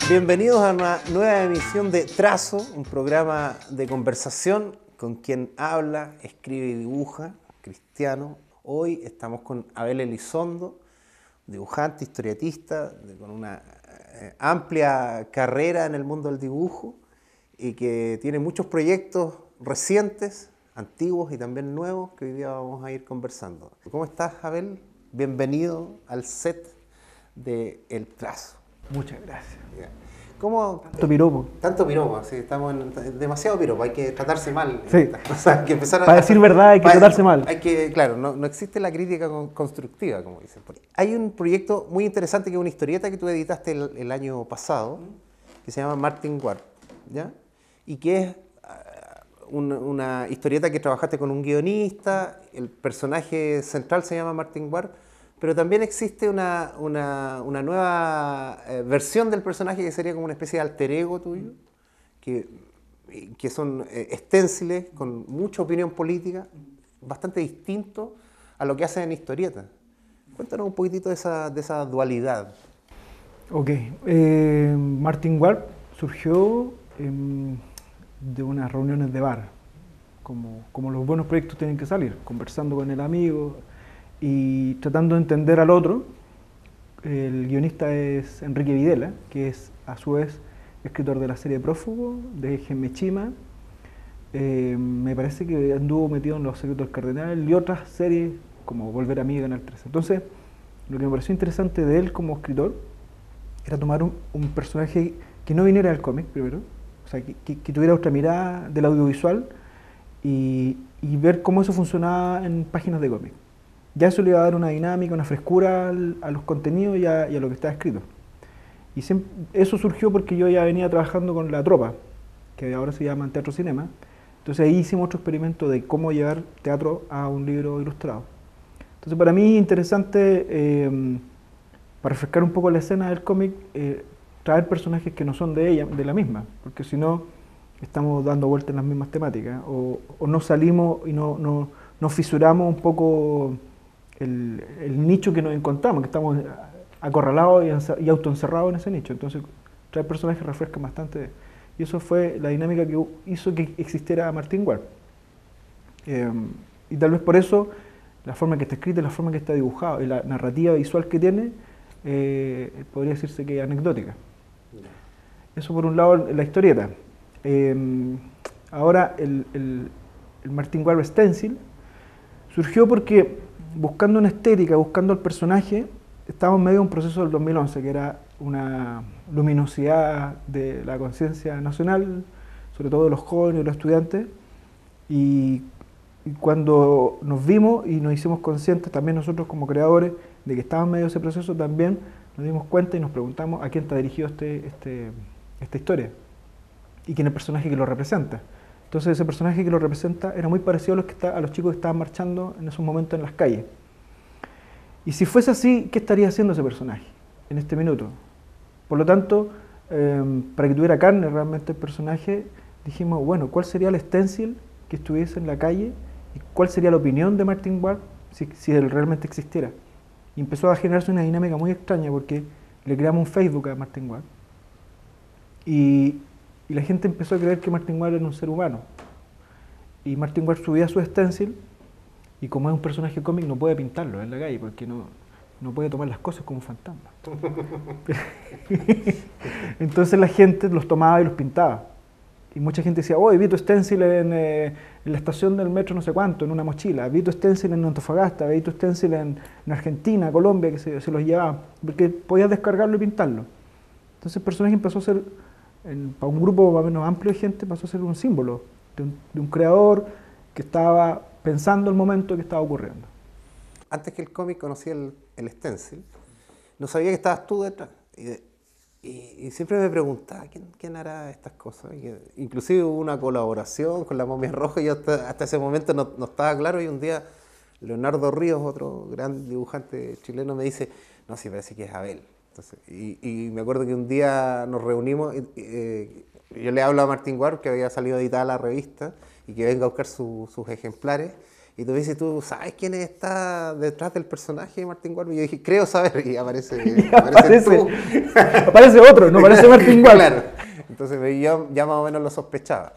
Bienvenidos a una nueva emisión de Trazo, un programa de conversación con quien habla, escribe y dibuja, Cristiano. Hoy estamos con Abel Elizondo, dibujante, historietista, con una amplia carrera en el mundo del dibujo y que tiene muchos proyectos recientes, antiguos y también nuevos que hoy día vamos a ir conversando. ¿Cómo estás, Abel? Bienvenido al set de El Trazo. Muchas gracias. ¿Cómo? Tanto piropo. Tanto piropo, sí, estamos en demasiado piropo, hay que tratarse mal. Sí. O sea, hay que empezar Para decir verdad hay que tratarse mal. Hay que, claro, no existe la crítica constructiva, como dicen. Hay un proyecto muy interesante que es una historieta que tú editaste el año pasado, que se llama Martin Warp, ¿ya? Y que es una historieta que trabajaste con un guionista, el personaje central se llama Martin Warp, pero también existe una nueva versión del personaje que sería como una especie de alter ego tuyo, que son esténciles con mucha opinión política, bastante distinto a lo que hacen en historietas. Cuéntanos un poquitito de esa dualidad. Ok. Martin Warp surgió de unas reuniones de bar, como los buenos proyectos tienen que salir, conversando con el amigo y tratando de entender al otro. El guionista es Enrique Videla, que es a su vez escritor de la serie Prófugo, de Genmechima. Me parece que anduvo metido en Los Secretos del Cardenal y otras series como Volver a mí y Canal 13. Entonces, lo que me pareció interesante de él como escritor era tomar un personaje que no viniera del cómic primero, o sea, que tuviera otra mirada del audiovisual y ver cómo eso funcionaba en páginas de cómic. Ya eso le iba a dar una dinámica, una frescura a los contenidos y a lo que estaba escrito. Y eso surgió porque yo ya venía trabajando con La Tropa, que ahora se llama Teatro Cinema. Entonces ahí hicimos otro experimento de cómo llevar teatro a un libro ilustrado. Entonces para mí es interesante, para refrescar un poco la escena del cómic, traer personajes que no son de ella, de la misma, porque si no estamos dando vueltas en las mismas temáticas, o no salimos y no fisuramos un poco el nicho que nos encontramos, que estamos acorralados y autoencerrados en ese nicho. Entonces traer personajes refresca bastante. Y eso fue la dinámica que hizo que existiera Martin Warp. Y tal vez por eso la forma que está escrita, la forma que está dibujado y la narrativa visual que tiene, podría decirse que es anecdótica. Eso por un lado la historieta. Ahora el Martin Warp Stencil surgió porque buscando una estética, buscando el personaje, estábamos en medio de un proceso del 2011 que era una luminosidad de la conciencia nacional, sobre todo de los jóvenes y los estudiantes, y cuando nos vimos y nos hicimos conscientes también nosotros como creadores de que estábamos en medio de ese proceso, también nos dimos cuenta y nos preguntamos a quién está dirigido esta historia y quién es el personaje que lo representa. Entonces ese personaje que lo representa era muy parecido a los chicos que estaban marchando en esos momentos en las calles. Y si fuese así, ¿qué estaría haciendo ese personaje en este minuto? Por lo tanto, para que tuviera carne realmente el personaje, dijimos, bueno, ¿cuál sería el stencil que estuviese en la calle? ¿Y cuál sería la opinión de Martin Warp si él realmente existiera? Y empezó a generarse una dinámica muy extraña porque le creamos un Facebook a Martin Warp. Y la gente empezó a creer que Martin Warp era un ser humano. Y Martin Warp subía su stencil y como es un personaje cómic no puede pintarlo en la calle porque no puede tomar las cosas como un fantasma. Entonces la gente los tomaba y los pintaba. Y mucha gente decía, oh, vi tu stencil en la estación del metro no sé cuánto, en una mochila. Vi tu stencil en Antofagasta, vi tu stencil en Argentina, Colombia, que se los llevaba. Porque podías descargarlo y pintarlo. Entonces el personaje empezó a ser, para un grupo más o menos amplio de gente, pasó a ser un símbolo de un creador que estaba pensando el momento que estaba ocurriendo. Antes que el cómic conocía el stencil, no sabía que estabas tú detrás. Y siempre me preguntaba, ¿quién hará estas cosas? Inclusive hubo una colaboración con la Momia Roja y yo hasta ese momento no estaba claro, y un día Leonardo Ríos, otro gran dibujante chileno, me dice, no, sí, parece que es Abel. Entonces, y me acuerdo que un día nos reunimos, yo le hablo a Martín Guard, que había salido editada la revista, y que venga a buscar sus ejemplares, y tú me dices, ¿tú sabes quién está detrás del personaje de Martín Guard? Y yo dije, creo saber, y aparece tú. Aparece otro, no aparece Martín Guard. Claro, entonces yo ya más o menos lo sospechaba.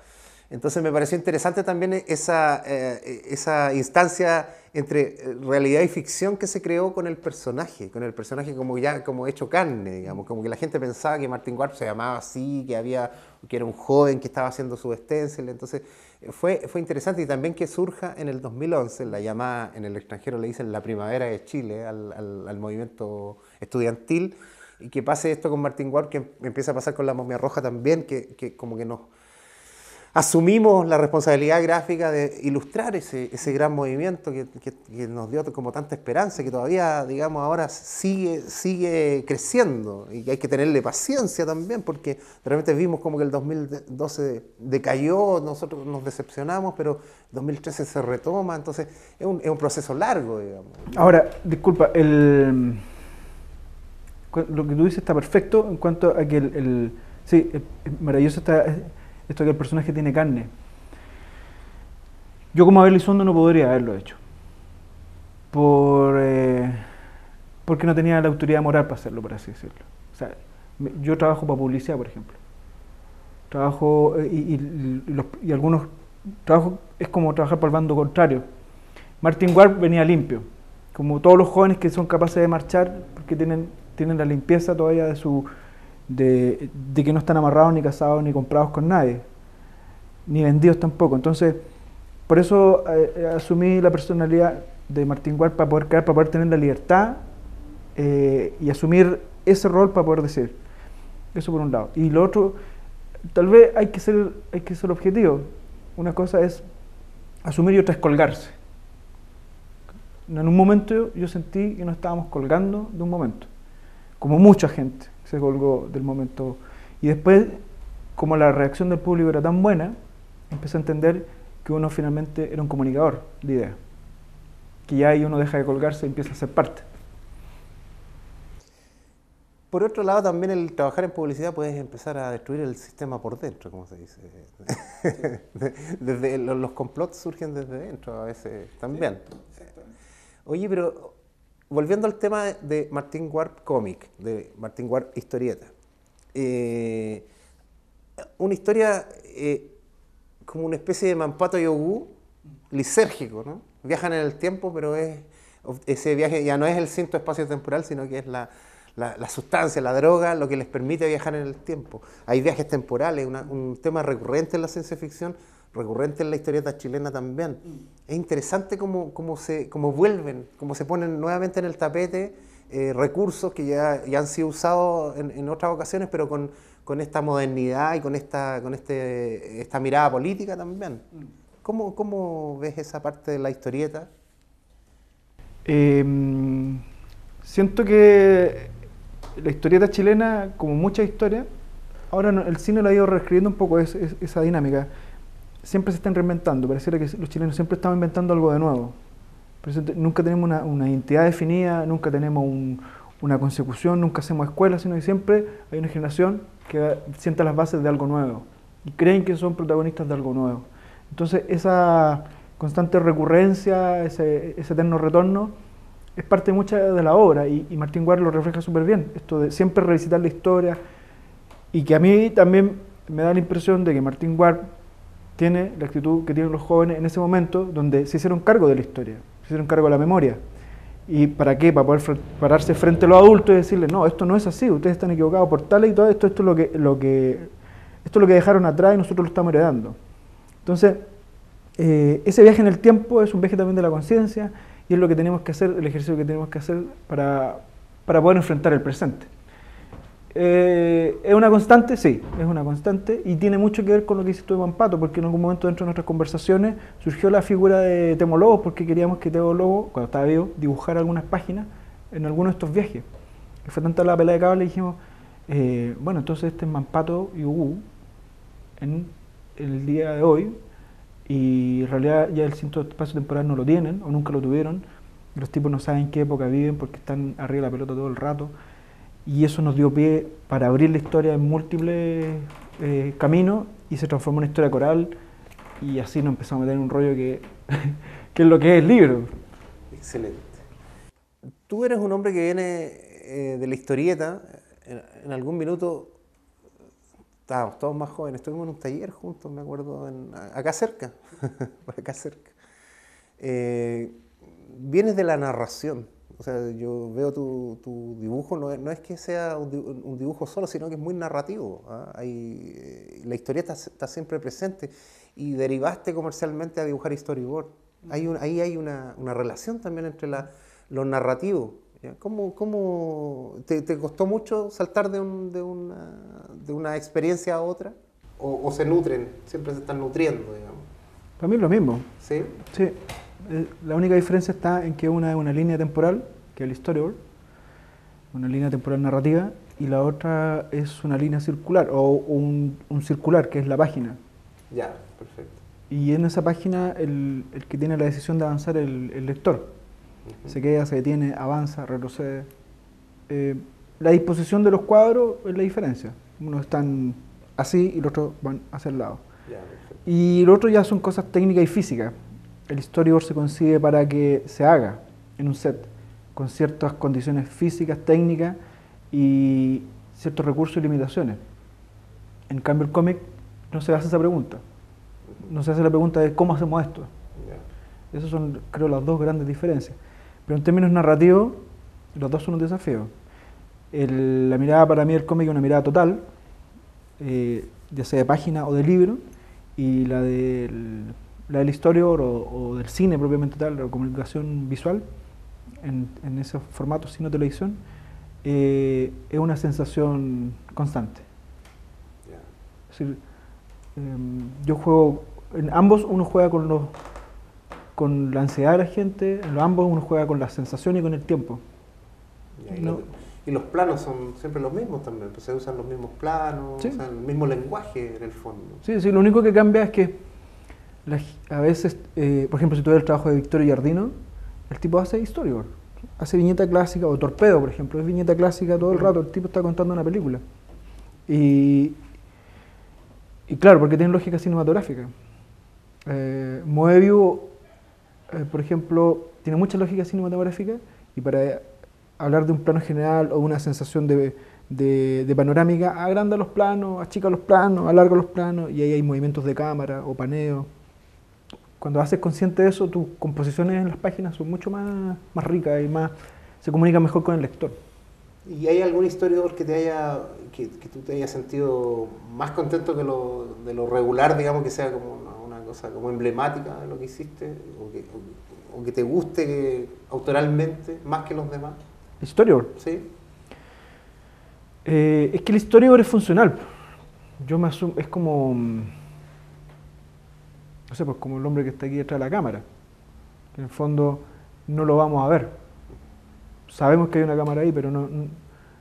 Entonces me pareció interesante también esa instancia entre realidad y ficción que se creó con el personaje como ya como hecho carne, digamos, como que la gente pensaba que Martín Guard se llamaba así, que era un joven que estaba haciendo su stencil. Entonces fue interesante, y también que surja en el 2011, la llamada, en el extranjero le dicen la primavera de Chile, al movimiento estudiantil, y que pase esto con Martín Guard, que empieza a pasar con La Momia Roja también, que como que nos asumimos la responsabilidad gráfica de ilustrar ese gran movimiento que nos dio como tanta esperanza, que todavía, digamos, ahora sigue creciendo, y que hay que tenerle paciencia también, porque de repente vimos como que el 2012 decayó, nosotros nos decepcionamos, pero 2013 se retoma, entonces es un proceso largo, digamos. Ahora, disculpa, lo que tú dices está perfecto en cuanto a que sí, maravilloso está esto que el personaje tiene carne. Yo como Abel Elizondo no podría haberlo hecho, porque no tenía la autoridad moral para hacerlo, por así decirlo. O sea, yo trabajo para publicidad, por ejemplo. Trabajo y algunos trabajos es como trabajar para el bando contrario. Martín Guard venía limpio, como todos los jóvenes que son capaces de marchar porque tienen la limpieza todavía de que no están amarrados, ni casados, ni comprados con nadie, ni vendidos tampoco. Entonces, por eso asumí la personalidad de Martín Guard para poder crear, para poder tener la libertad y asumir ese rol para poder decir. Eso por un lado. Y lo otro, tal vez hay que ser objetivo. Una cosa es asumir y otra es colgarse. En un momento yo sentí que nos estábamos colgando de un momento, como mucha gente se colgó del momento. Y después, como la reacción del público era tan buena, empecé a entender que uno finalmente era un comunicador de ideas, que ya ahí uno deja de colgarse y empieza a ser parte. Por otro lado, también el trabajar en publicidad puedes empezar a destruir el sistema por dentro, como se dice. Desde los complots surgen desde dentro a veces también. Sí, oye, pero volviendo al tema de Martín Guard cómic, de Martín Guard historieta, una historia como una especie de Mampato Yogú lisérgico, ¿no? Viajan en el tiempo, pero ese viaje ya no es el cinto espacio-temporal, sino que es la sustancia, la droga, lo que les permite viajar en el tiempo. Hay viajes temporales, un tema recurrente en la ciencia ficción, recurrente en la historieta chilena también. Es interesante cómo vuelven, cómo se ponen nuevamente en el tapete recursos que ya han sido usados en otras ocasiones, pero con esta modernidad y con esta mirada política también. ¿Cómo ves esa parte de la historieta? Siento que la historieta chilena, como muchas historias, ahora el cine lo ha ido reescribiendo un poco esa dinámica. Siempre se están reinventando, pareciera que los chilenos siempre estamos inventando algo de nuevo. Nunca tenemos una identidad definida, nunca tenemos una consecución, nunca hacemos escuela, sino que siempre hay una generación que sienta las bases de algo nuevo y creen que son protagonistas de algo nuevo. Entonces esa constante recurrencia, ese eterno retorno, es parte mucha de la obra, y Martín Guard lo refleja súper bien, esto de siempre revisitar la historia, y que a mí también me da la impresión de que Martín Guard tiene la actitud que tienen los jóvenes en ese momento, donde se hicieron cargo de la historia, se hicieron cargo de la memoria. ¿Y para qué? Para poder pararse frente a los adultos y decirles, no, esto no es así, ustedes están equivocados por tal y todo esto es lo que dejaron atrás y nosotros lo estamos heredando. Entonces, ese viaje en el tiempo es un viaje también de la conciencia, y es lo que tenemos que hacer, el ejercicio que tenemos que hacer para poder enfrentar el presente. ¿Es una constante? Sí, es una constante, y tiene mucho que ver con lo que hiciste de Mampato, porque en algún momento dentro de nuestras conversaciones surgió la figura de Temo Lobo, porque queríamos que Temo Lobo, cuando estaba vivo, dibujara algunas páginas en alguno de estos viajes. Y fue tanta la pelea de cable y dijimos, bueno, entonces este es Mampato y Ubu en el día de hoy, y en realidad ya el cinto espacio temporal no lo tienen, o nunca lo tuvieron, los tipos no saben en qué época viven porque están arriba de la pelota todo el rato, y eso nos dio pie para abrir la historia en múltiples caminos y se transformó en una historia coral y así nos empezamos a meter en un rollo que, que es lo que es el libro. Excelente. Tú eres un hombre que viene de la historieta. En algún minuto estábamos todos más jóvenes, estuvimos en un taller juntos, me acuerdo, acá cerca, por acá cerca. Vienes de la narración, o sea, yo veo tu dibujo, no es que sea un dibujo solo, sino que es muy narrativo, ¿ah? La historieta está siempre presente y derivaste comercialmente a dibujar storyboard. Ahí hay una relación también entre lo narrativo. ¿Ya? ¿Cómo te costó mucho saltar de una experiencia a otra? ¿O se nutren? Siempre se están nutriendo, digamos. Para mí es lo mismo. ¿Sí? Sí. La única diferencia está en que una es una línea temporal, que es el storyboard, una línea temporal narrativa, y la otra es una línea circular, o un circular, que es la página. Ya, perfecto. Y en esa página el que tiene la decisión de avanzar es el lector. Se queda, se detiene, avanza, retrocede. La disposición de los cuadros es la diferencia. Unos están así y los otros van hacia el lado. Ya, y lo otro ya son cosas técnicas y físicas. El storyboard se concibe para que se haga en un set, con ciertas condiciones físicas, técnicas y ciertos recursos y limitaciones. En cambio el cómic no se hace esa pregunta. No se hace la pregunta de cómo hacemos esto. Yeah. Esas son, creo, las dos grandes diferencias. Pero en términos narrativos, los dos son un desafío. La mirada para mí del cómic es una mirada total, ya sea de página o de libro, y la del storyboard o del cine propiamente tal, la comunicación visual, en esos formatos, cine o televisión, es una sensación constante. Yeah. Es decir, yo juego, en ambos uno juega con la ansiedad de la gente, en ambos uno juega con la sensación y con el tiempo. Y los planos son siempre los mismos también, pues se usan los mismos planos, ¿sí? O sea, el mismo lenguaje en el fondo. Sí, sí, lo único que cambia es que a veces, por ejemplo, si tú ves el trabajo de Victorio Giardino, el tipo hace storyboard, hace viñeta clásica, o Torpedo, por ejemplo, es viñeta clásica todo el rato, el tipo está contando una película. Y claro, porque tiene lógica cinematográfica. Moebius, por ejemplo, tiene mucha lógica cinematográfica y para hablar de un plano general o una sensación de panorámica, agranda los planos, achica los planos, alarga los planos y ahí hay movimientos de cámara o paneo. Cuando haces consciente de eso, tus composiciones en las páginas son mucho más ricas y se comunican mejor con el lector. ¿Y hay algún historiador que tú te hayas sentido más contento de lo regular, digamos, que sea como una cosa como emblemática de lo que hiciste, o que te guste autoralmente más que los demás? ¿El storyboard? Sí. Es que el storyboard es funcional. Es como, no sé, pues como el hombre que está aquí detrás de la cámara, que en el fondo no lo vamos a ver. Sabemos que hay una cámara ahí, pero él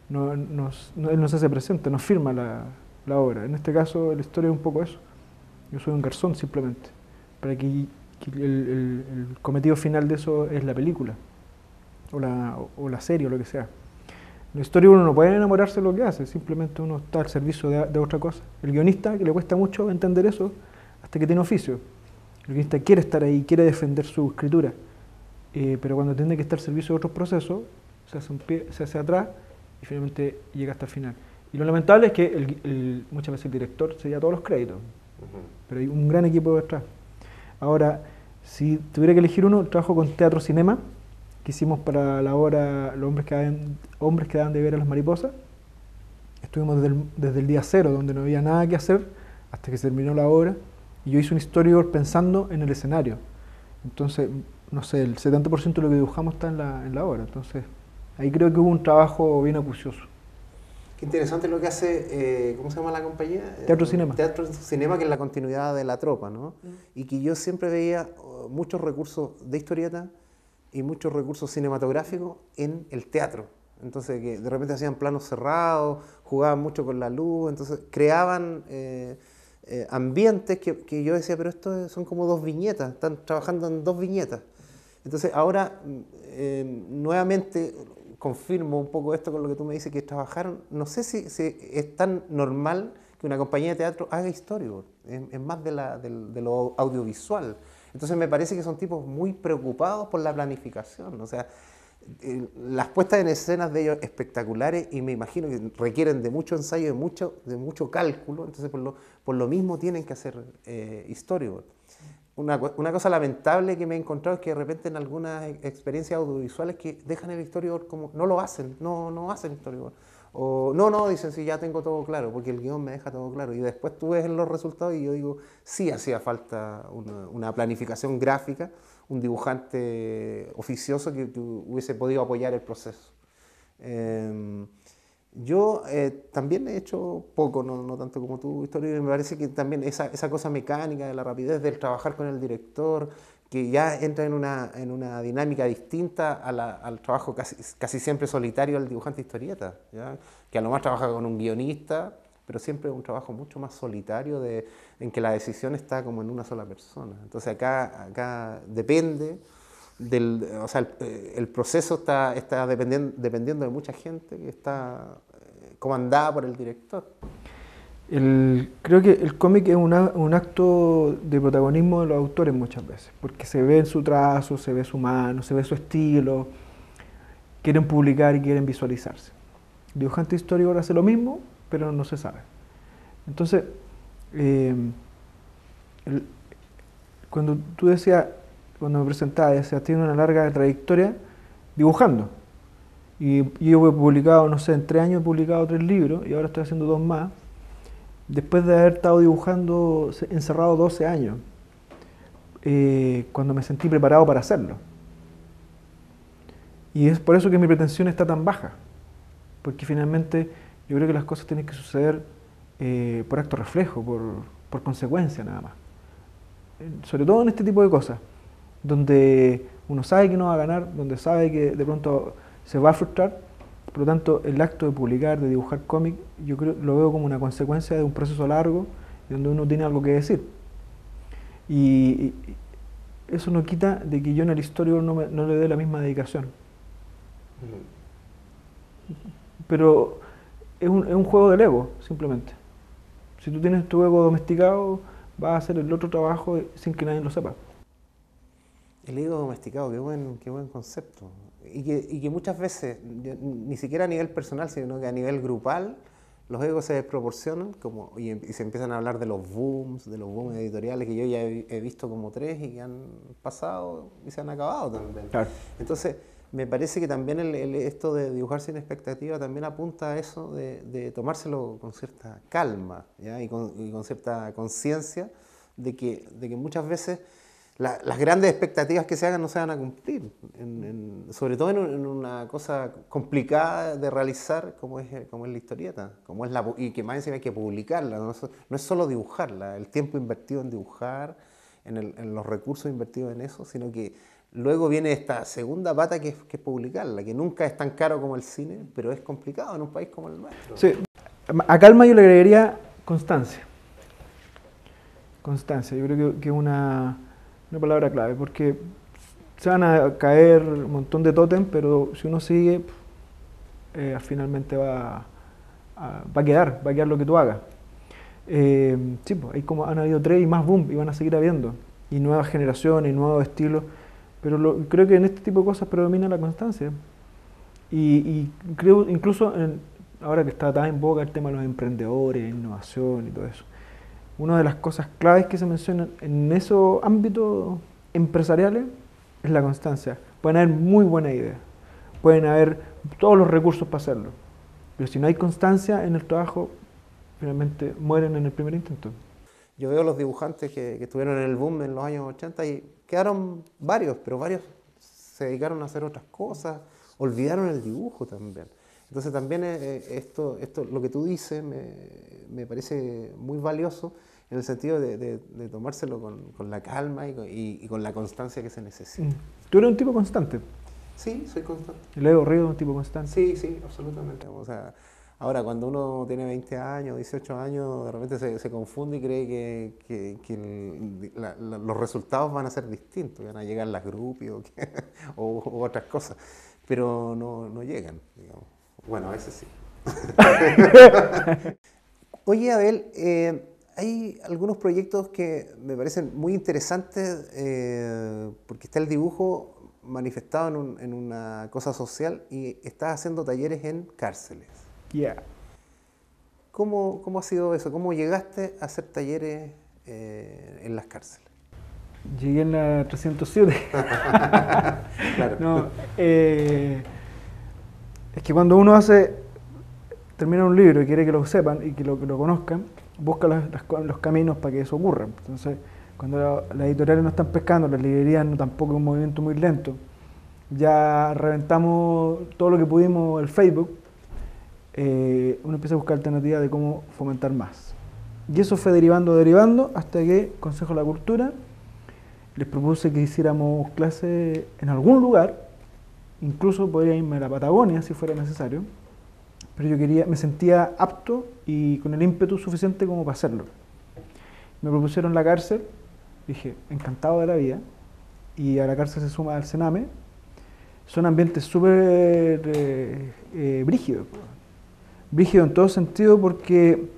no se hace presente, no firma la obra. En este caso, la historia es un poco eso. Yo soy un garzón simplemente, para que el cometido final de eso es la película, o la serie, o lo que sea. La historia uno no puede enamorarse de lo que hace, simplemente uno está al servicio de otra cosa. El guionista, que le cuesta mucho entender eso, hasta que tiene oficio. El guionista quiere estar ahí, quiere defender su escritura. Pero cuando tiene que estar al servicio de otros procesos, se hace atrás y finalmente llega hasta el final. Y lo lamentable es que muchas veces el director se lleva todos los créditos, pero hay un gran equipo detrás. Ahora, si tuviera que elegir uno, trabajo con Teatro Cinema, que hicimos para la obra Los hombres que daban de ver a las mariposas. Estuvimos desde el día cero, donde no había nada que hacer, hasta que se terminó la obra, y yo hice un storyboard pensando en el escenario. Entonces, no sé, el 70% de lo que dibujamos está en la obra. Entonces, ahí creo que hubo un trabajo bien acucioso. Qué interesante lo que hace, ¿cómo se llama la compañía? Teatro Cinema. Teatro Cinema, que es la continuidad de La Tropa, ¿no? Y que yo siempre veía muchos recursos de historieta y muchos recursos cinematográficos en el teatro. Entonces, que de repente hacían planos cerrados, jugaban mucho con la luz, entonces creaban ambientes que yo decía, pero esto son como dos viñetas, están trabajando en dos viñetas. Entonces, ahora, nuevamente, confirmo un poco esto con lo que tú me dices, que trabajaron, no sé si es tan normal que una compañía de teatro haga storyboard, es más de lo audiovisual. Entonces me parece que son tipos muy preocupados por la planificación, o sea, las puestas en escenas de ellos espectaculares y me imagino que requieren de mucho ensayo, de mucho cálculo, entonces por lo mismo tienen que hacer storyboard. Una cosa lamentable que me he encontrado es que de repente en algunas experiencias audiovisuales que dejan el storyboard como, no lo hacen, no hacen storyboard. O no, dicen, sí, ya tengo todo claro, porque el guión me deja todo claro. Y después tú ves los resultados y yo digo, sí hacía falta una planificación gráfica, un dibujante oficioso que hubiese podido apoyar el proceso. Yo también he hecho poco, no tanto como tú, Historia, y me parece que también esa cosa mecánica de la rapidez del trabajar con el director, que ya entra en una dinámica distinta al trabajo casi siempre solitario del dibujante historieta, ¿ya? Que a lo más trabaja con un guionista, pero siempre es un trabajo mucho más solitario en que la decisión está como en una sola persona. Entonces acá depende o sea, el proceso está dependiendo de mucha gente que está comandada por el director. Creo que el cómic es un acto de protagonismo de los autores muchas veces, porque se ve en su trazo, se ve su mano, se ve su estilo, quieren publicar y quieren visualizarse. El dibujante histórico hace lo mismo, pero no se sabe. Entonces, cuando tú decías, cuando me presentabas, decías, tiene una larga trayectoria dibujando. Y yo he publicado, no sé, en 3 años he publicado 3 libros y ahora estoy haciendo 2 más. Después de haber estado dibujando encerrado 12 años, cuando me sentí preparado para hacerlo. Y es por eso que mi pretensión está tan baja, porque finalmente yo creo que las cosas tienen que suceder por acto reflejo, por consecuencia nada más. Sobre todo en este tipo de cosas, donde uno sabe que no va a ganar, donde sabe que de pronto se va a frustrar. Por lo tanto, el acto de publicar, de dibujar cómic, yo lo veo como una consecuencia de un proceso largo donde uno tiene algo que decir. Y eso no quita de que yo en el storyboard no le dé la misma dedicación. Pero es un juego del ego, simplemente. Si tú tienes tu ego domesticado, vas a hacer el otro trabajo sin que nadie lo sepa. El ego domesticado, qué buen concepto. Y que muchas veces, ni siquiera a nivel personal, sino que a nivel grupal, los egos se desproporcionan y se empiezan a hablar de los booms editoriales, que yo ya he visto como 3 y que han pasado y se han acabado también. Claro. Entonces, me parece que también esto de dibujar sin expectativa también apunta a eso de tomárselo con cierta calma, ¿ya? Y con cierta conciencia de que muchas veces las grandes expectativas que se hagan no se van a cumplir, sobre todo en una cosa complicada de realizar como es la historieta, y que más encima hay que publicarla, no es solo dibujarla, el tiempo invertido en dibujar, en los recursos invertidos en eso, sino que luego viene esta segunda pata que es publicarla, que nunca es tan caro como el cine, pero es complicado en un país como el nuestro. Sí, a calma yo le agregaría constancia. Constancia, yo creo que es una palabra clave, porque se van a caer un montón de tótem, pero si uno sigue, finalmente va a quedar lo que tú hagas. Sí, pues, hay como han habido 3 y más boom, y van a seguir habiendo, y nuevas generaciones, y nuevos estilos, pero creo que en este tipo de cosas predomina la constancia. Y creo, incluso ahora que está tan en boga el tema de los emprendedores, innovación y todo eso, una de las cosas claves que se mencionan en esos ámbitos empresariales es la constancia. Pueden haber muy buenas ideas, pueden haber todos los recursos para hacerlo, pero si no hay constancia en el trabajo, finalmente mueren en el primer intento. Yo veo los dibujantes que estuvieron en el boom en los años 80 y quedaron varios, pero varios se dedicaron a hacer otras cosas, olvidaron el dibujo también. Entonces también esto lo que tú dices me parece muy valioso en el sentido de tomárselo con la calma y con la constancia que se necesita. ¿Tú eres un tipo constante? Sí, soy constante. Leo Río es un tipo constante. Sí, absolutamente. O sea, ahora cuando uno tiene 20 años, 18 años, de repente se confunde y cree que los resultados van a ser distintos, van a llegar las groupies o otras cosas. pero no llegan, digamos. Bueno, a veces sí. Oye, Abel, hay algunos proyectos que me parecen muy interesantes porque está el dibujo manifestado en una cosa social y estás haciendo talleres en cárceles. Yeah. ¿Cómo ha sido eso? ¿Cómo llegaste a hacer talleres en las cárceles? Llegué en la 307. Claro. No, es que cuando uno termina un libro y quiere que lo sepan y que lo conozcan, busca los caminos para que eso ocurra. Entonces, cuando las editoriales no están pescando, las librerías no, tampoco es un movimiento muy lento, ya reventamos todo lo que pudimos el Facebook, uno empieza a buscar alternativas de cómo fomentar más. Y eso fue derivando, hasta que Consejo de la Cultura les propuse que hiciéramos clases en algún lugar, incluso podría irme a la Patagonia si fuera necesario, pero yo me sentía apto y con el ímpetu suficiente como para hacerlo. Me propusieron la cárcel, dije, encantado de la vida, y a la cárcel se suma al Sename. Son ambientes súper brígidos. Brígido en todo sentido porque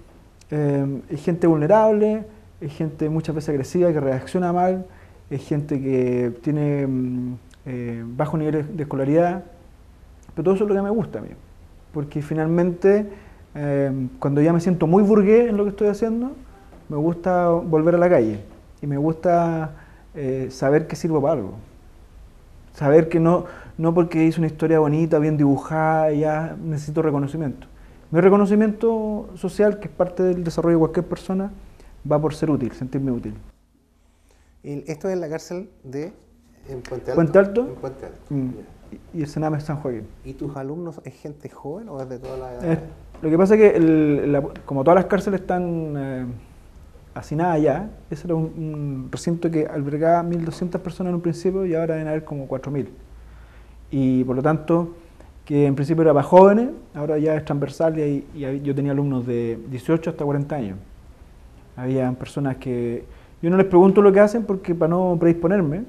hay gente vulnerable, hay gente muchas veces agresiva que reacciona mal, hay gente que tiene bajos niveles de escolaridad, pero todo eso es lo que me gusta a mí, porque finalmente cuando ya me siento muy burgués en lo que estoy haciendo, me gusta volver a la calle y me gusta saber que sirvo para algo, saber que no porque hice una historia bonita, bien dibujada, ya necesito reconocimiento. Mi reconocimiento social, que es parte del desarrollo de cualquier persona, va por ser útil, sentirme útil. Esto es en la cárcel en Puente Alto. ¿Puente Alto? En Puente Alto. Y el Sename es San Joaquín. ¿Y tus alumnos es gente joven o es de toda la edad? Lo que pasa es que como todas las cárceles están hacinadas ya, ese era un recinto que albergaba 1.200 personas en un principio y ahora deben haber como 4.000. Y por lo tanto, que en principio era para jóvenes, ahora ya es transversal y yo tenía alumnos de 18 hasta 40 años. Había personas que yo no les pregunto lo que hacen porque para no predisponerme,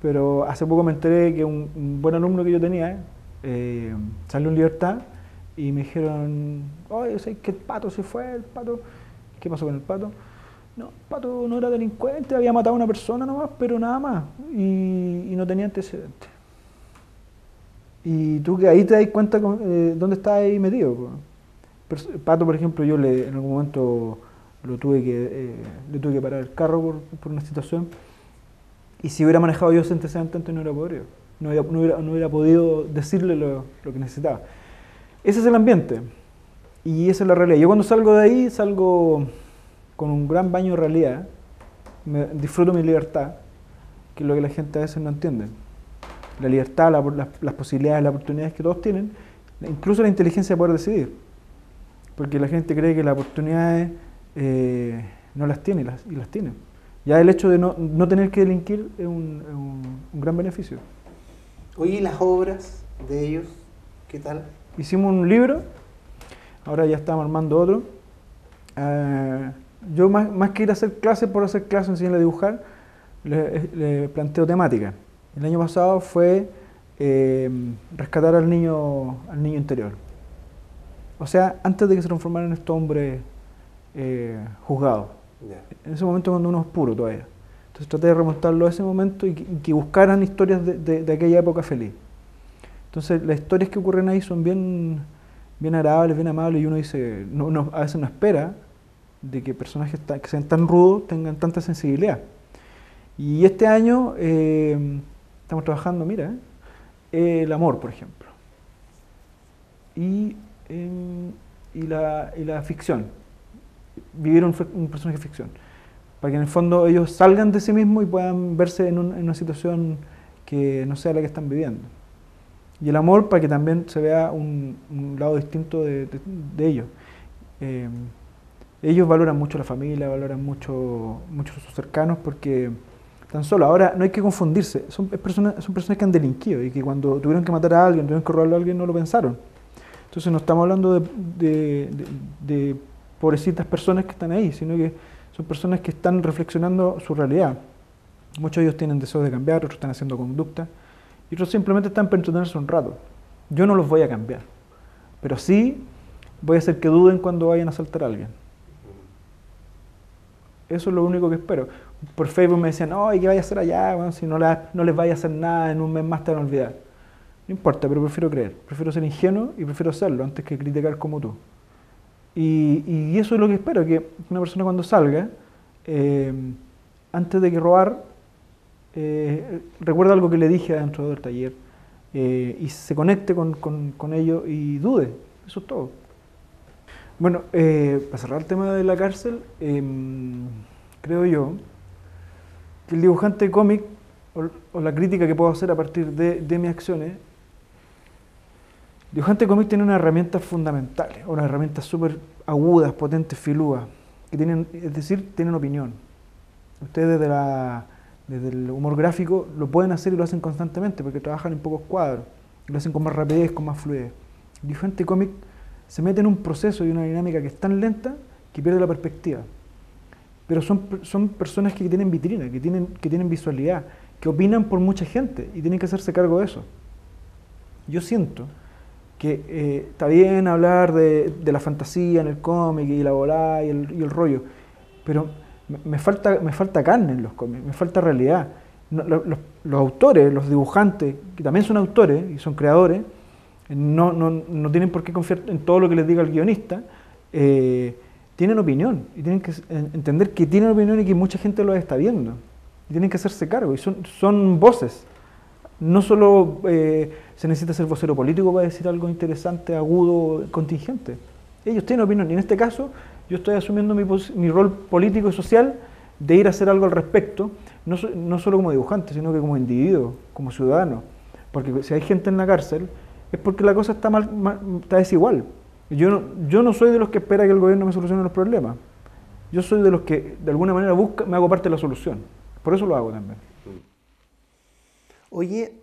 pero hace poco me enteré que un buen alumno que yo tenía salió en libertad y me dijeron, oye, ¿sabes que el Pato se fue? ¿El Pato? ¿Qué pasó con el Pato? No, el Pato no era delincuente, había matado a una persona nomás, pero nada más, y no tenía antecedentes. Y tú que ahí te das cuenta dónde está ahí metido. Pato, por ejemplo, yo en algún momento le tuve que parar el carro por una situación, y si hubiera manejado yo ese antecedente antes no hubiera podido, no hubiera podido decirle lo que necesitaba. Ese es el ambiente, y esa es la realidad. Yo cuando salgo de ahí, salgo con un gran baño de realidad, disfruto mi libertad, que es lo que la gente a veces no entiende. La libertad, las posibilidades, las oportunidades que todos tienen, incluso la inteligencia de poder decidir. Porque la gente cree que las oportunidades no las tiene y las tiene. Ya el hecho de no tener que delinquir es un gran beneficio. Oye, ¿y las obras de ellos? ¿Qué tal? Hicimos un libro, ahora ya estamos armando otro. Yo más que ir a hacer clases por hacer clases, enseñarle a dibujar, le planteo temática. El año pasado fue rescatar al niño interior. O sea, antes de que se transformara en este hombre juzgado. Yeah. En ese momento cuando uno es puro todavía. Entonces traté de remontarlo a ese momento y que buscaran historias de aquella época feliz. Entonces las historias que ocurren ahí son bien agradables, bien amables, y uno dice, a veces no espera de que personajes que sean tan rudos tengan tanta sensibilidad. Y este año estamos trabajando, mira, el amor, por ejemplo, y la ficción, vivir un personaje de ficción, para que en el fondo ellos salgan de sí mismos y puedan verse en una situación que no sea la que están viviendo. Y el amor para que también se vea un lado distinto de ellos. Ellos valoran mucho la familia, valoran mucho a sus cercanos, porque tan solo, ahora no hay que confundirse, son personas que han delinquido y que cuando tuvieron que matar a alguien, tuvieron que robarle a alguien, no lo pensaron. Entonces no estamos hablando de pobrecitas personas que están ahí, sino que son personas que están reflexionando su realidad. Muchos de ellos tienen deseos de cambiar, otros están haciendo conducta, y otros simplemente están para entretenerse un rato. Yo no los voy a cambiar, pero sí voy a hacer que duden cuando vayan a asaltar a alguien. Eso es lo único que espero. Por Facebook me decían, oh, ¿y qué vaya a hacer allá? Bueno, si no les vaya a hacer nada, en un mes más te van a olvidar. No importa, pero prefiero creer. Prefiero ser ingenuo y prefiero hacerlo antes que criticar como tú. Y eso es lo que espero, que una persona cuando salga, antes de que robar, recuerda algo que le dije adentro del taller y se conecte con ello y dude. Eso es todo. Bueno, para cerrar el tema de la cárcel, creo yo que el dibujante de cómic o la crítica que puedo hacer a partir de mis acciones, el dibujante de cómic tiene unas herramientas fundamentales, unas herramientas súper agudas, potentes, filudas, que tienen, es decir, tienen opinión. Ustedes desde el humor gráfico lo pueden hacer y lo hacen constantemente porque trabajan en pocos cuadros, y lo hacen con más rapidez, con más fluidez. El dibujante de cómic se mete en un proceso y una dinámica que es tan lenta que pierde la perspectiva. Pero son personas que tienen vitrina, que tienen visualidad, que opinan por mucha gente y tienen que hacerse cargo de eso. Yo siento que está bien hablar de la fantasía en el cómic y la volada y el rollo, pero me falta carne en los cómics, me falta realidad. Los autores, los dibujantes, que también son autores y son creadores, no tienen por qué confiar en todo lo que les diga el guionista, tienen opinión y tienen que entender que tienen opinión y que mucha gente los está viendo y tienen que hacerse cargo y son voces. No solo se necesita ser vocero político para decir algo interesante, agudo, contingente. Ellos tienen opinión y en este caso yo estoy asumiendo mi rol político y social de ir a hacer algo al respecto, no solo como dibujante, sino que como individuo, como ciudadano. Porque si hay gente en la cárcel es porque la cosa está está desigual. Yo no soy de los que espera que el gobierno me solucione los problemas. Yo soy de los que de alguna manera me hago parte de la solución. Por eso lo hago también. Oye,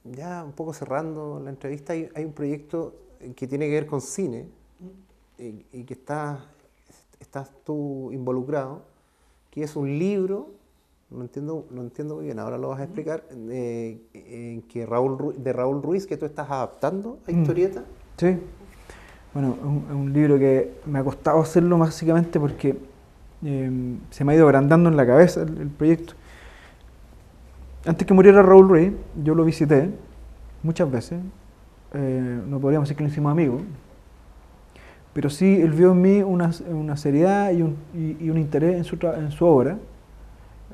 ya un poco cerrando la entrevista, hay un proyecto que tiene que ver con cine y que estás tú involucrado, que es un libro, no entiendo muy bien, ahora lo vas a explicar, que de Raúl Ruiz, que tú estás adaptando a historieta. Sí, bueno, es un libro que me ha costado hacerlo básicamente porque se me ha ido agrandando en la cabeza el proyecto. Antes que muriera Raúl Ruiz, yo lo visité muchas veces, no podríamos decir que nos hicimos amigos, pero sí él vio en mí una seriedad y un interés en su obra.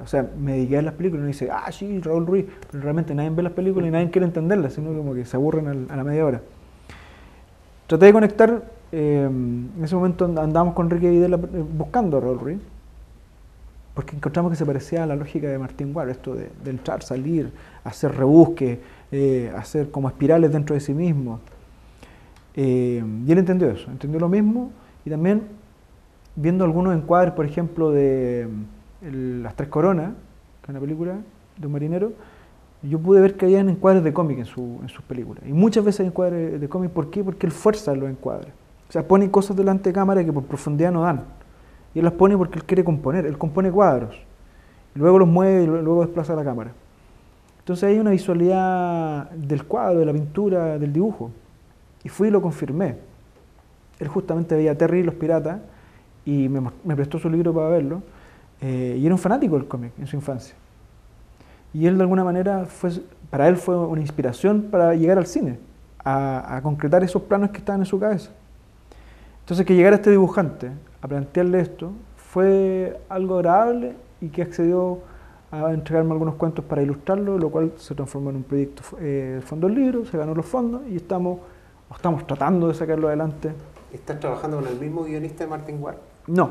O sea, me dediqué a las películas y uno dice, ah, sí, Raúl Ruiz, pero realmente nadie ve las películas y nadie quiere entenderlas, sino como que se aburren a la media hora. Traté de conectar, en ese momento andábamos con Enrique Videla buscando a Raúl Ruiz, porque encontramos que se parecía a la lógica de Martín Guard, esto de entrar, salir, hacer rebusques, hacer como espirales dentro de sí mismo. Y él entendió eso, entendió lo mismo, y también viendo algunos encuadres, por ejemplo, de Las Tres Coronas, que es una película de un marinero, yo pude ver que había encuadres de cómic en sus películas. Y muchas veces hay encuadres de cómic, ¿por qué? Porque él fuerza los encuadres. O sea, pone cosas delante de cámara que por profundidad no dan. Y él las pone porque él quiere componer, él compone cuadros. Y luego los mueve y luego desplaza la cámara. Entonces hay una visualidad del cuadro, de la pintura, del dibujo. Y fui y lo confirmé. Él justamente veía a Terry y los Piratas y me prestó su libro para verlo. Y era un fanático del cómic en su infancia. Y él de alguna manera, para él fue una inspiración para llegar al cine, a concretar esos planos que estaban en su cabeza. Entonces que llegara este dibujante a plantearle esto fue algo agradable y que accedió a entregarme algunos cuentos para ilustrarlo, lo cual se transformó en un proyecto Fondo del Libro, se ganó los fondos y estamos tratando de sacarlo adelante. ¿Estás trabajando con el mismo guionista de Martin Guard? No,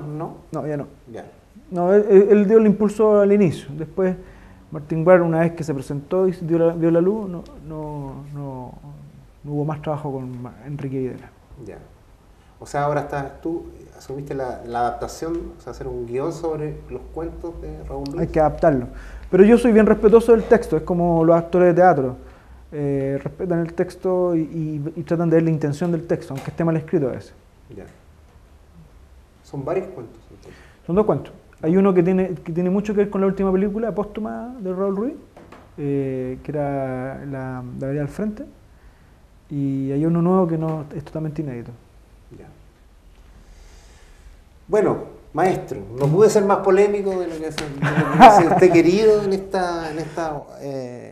ya no. Ya. No, él dio el impulso al inicio. Después, Martin Guard, una vez que se presentó y vio la luz, no hubo más trabajo con Enrique Videla. Ya. O sea, ahora tú asumiste la adaptación, o sea, hacer un guión sobre los cuentos de Raúl Ruiz. Hay que adaptarlo. Pero yo soy bien respetuoso del texto, es como los actores de teatro. Respetan el texto y tratan de ver la intención del texto, aunque esté mal escrito a veces. Ya. Son varios cuentos, entonces. Son dos cuentos. Hay uno que tiene mucho que ver con la última película póstuma de Raúl Ruiz, que era la vereda al frente, y hay uno nuevo que no es totalmente inédito. Ya. Bueno, maestro, no pude ser más polémico de lo que hubiese usted querido en esta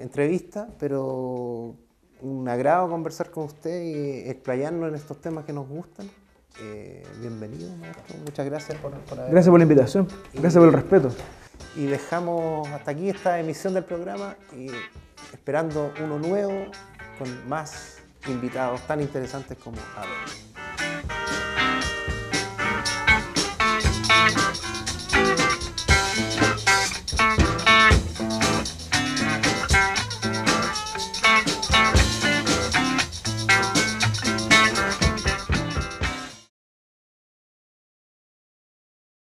entrevista, pero un agrado conversar con usted y explayarnos en estos temas que nos gustan. Bienvenido, maestro. Muchas gracias por haber... Gracias por la invitación, gracias por el respeto. Y dejamos hasta aquí esta emisión del programa y esperando uno nuevo con más invitados tan interesantes como Abel.